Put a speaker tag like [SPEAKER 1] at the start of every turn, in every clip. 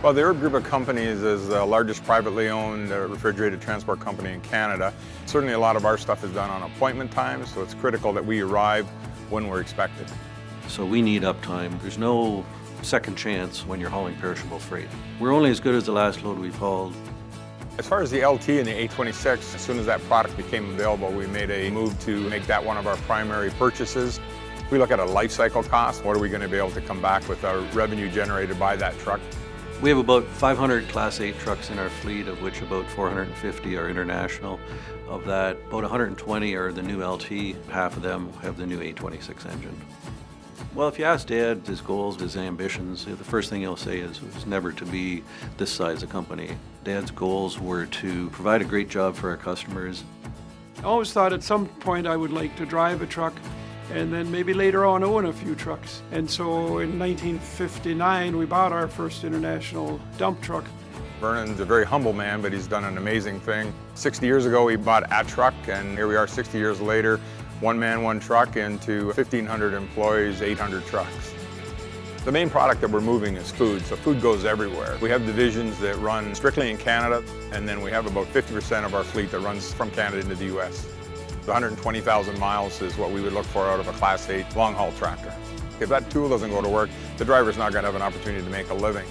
[SPEAKER 1] Well, the ERB group of companies is the largest privately owned refrigerated transport company in Canada. Certainly a lot of our stuff is done on appointment time, so it's critical that we arrive when we're expected.
[SPEAKER 2] So we need uptime. There's no second chance when you're hauling perishable freight. We're only as good as the last load we've hauled.
[SPEAKER 1] As far as the LT and the A26, as soon as that product became available, we made a move to make that one of our primary purchases. We look at a life cycle cost. What are we going to be able to come back with our revenue generated by that truck?
[SPEAKER 2] We have about 500 Class 8 trucks in our fleet, of which about 450 are international. Of that, about 120 are the new LT. Half of them have the new A26 engine. Well, if you ask Dad his goals, his ambitions, the first thing he'll say is never to be this size a company. Dad's goals were to provide a great job for our customers.
[SPEAKER 3] I always thought at some point I would like to drive a truck and then maybe later on own a few trucks. And so in 1959, we bought our first international dump truck.
[SPEAKER 1] Vernon's a very humble man, but he's done an amazing thing. 60 years ago, he bought a truck, and here we are 60 years later, one man, one truck, into 1,500 employees, 800 trucks. The main product that we're moving is food, so food goes everywhere. We have divisions that run strictly in Canada, and then we have about 50% of our fleet that runs from Canada into the US. 120,000 miles is what we would look for out of a Class 8 long-haul tractor. If that tool doesn't go to work, the driver's not going to have an opportunity to make a living.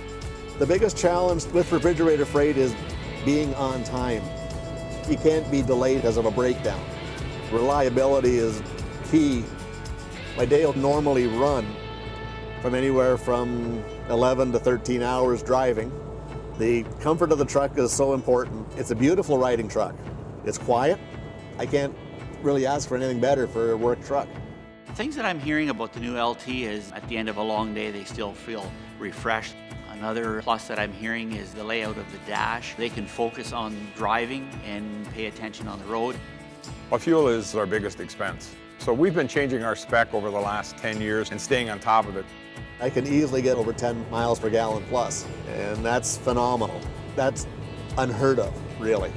[SPEAKER 4] The biggest challenge with refrigerator freight is being on time. You can't be delayed because of a breakdown. Reliability is key. My day will normally run from anywhere from 11 to 13 hours driving. The comfort of the truck is so important. It's a beautiful riding truck. It's quiet. I can't really ask for anything better for a work truck.
[SPEAKER 5] Things that I'm hearing about the new LT is at the end of a long day, they still feel refreshed. Another plus that I'm hearing is the layout of the dash. They can focus on driving and pay attention on the road.
[SPEAKER 1] Well, fuel is our biggest expense. So we've been changing our spec over the last 10 years and staying on top of it.
[SPEAKER 4] I can easily get over 10 miles per gallon plus, and that's phenomenal. That's unheard of, really.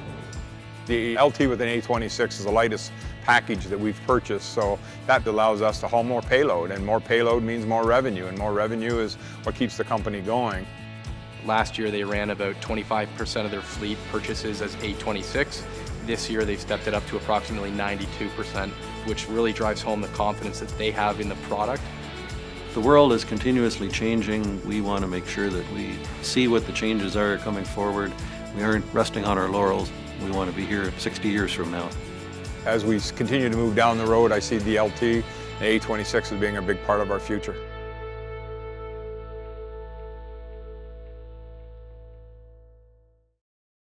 [SPEAKER 1] The LT with an A26 is the lightest package that we've purchased, so that allows us to haul more payload, and more payload means more revenue, and more revenue is what keeps the company going.
[SPEAKER 6] Last year they ran about 25% of their fleet purchases as A26. This year they've stepped it up to approximately 92%, which really drives home the confidence that they have in the product.
[SPEAKER 2] The world is continuously changing. We want to make sure that we see what the changes are coming forward. We aren't resting on our laurels. We want to be here 60 years from now.
[SPEAKER 1] As we continue to move down the road, I see the LT, the A26 as being a big part of our future.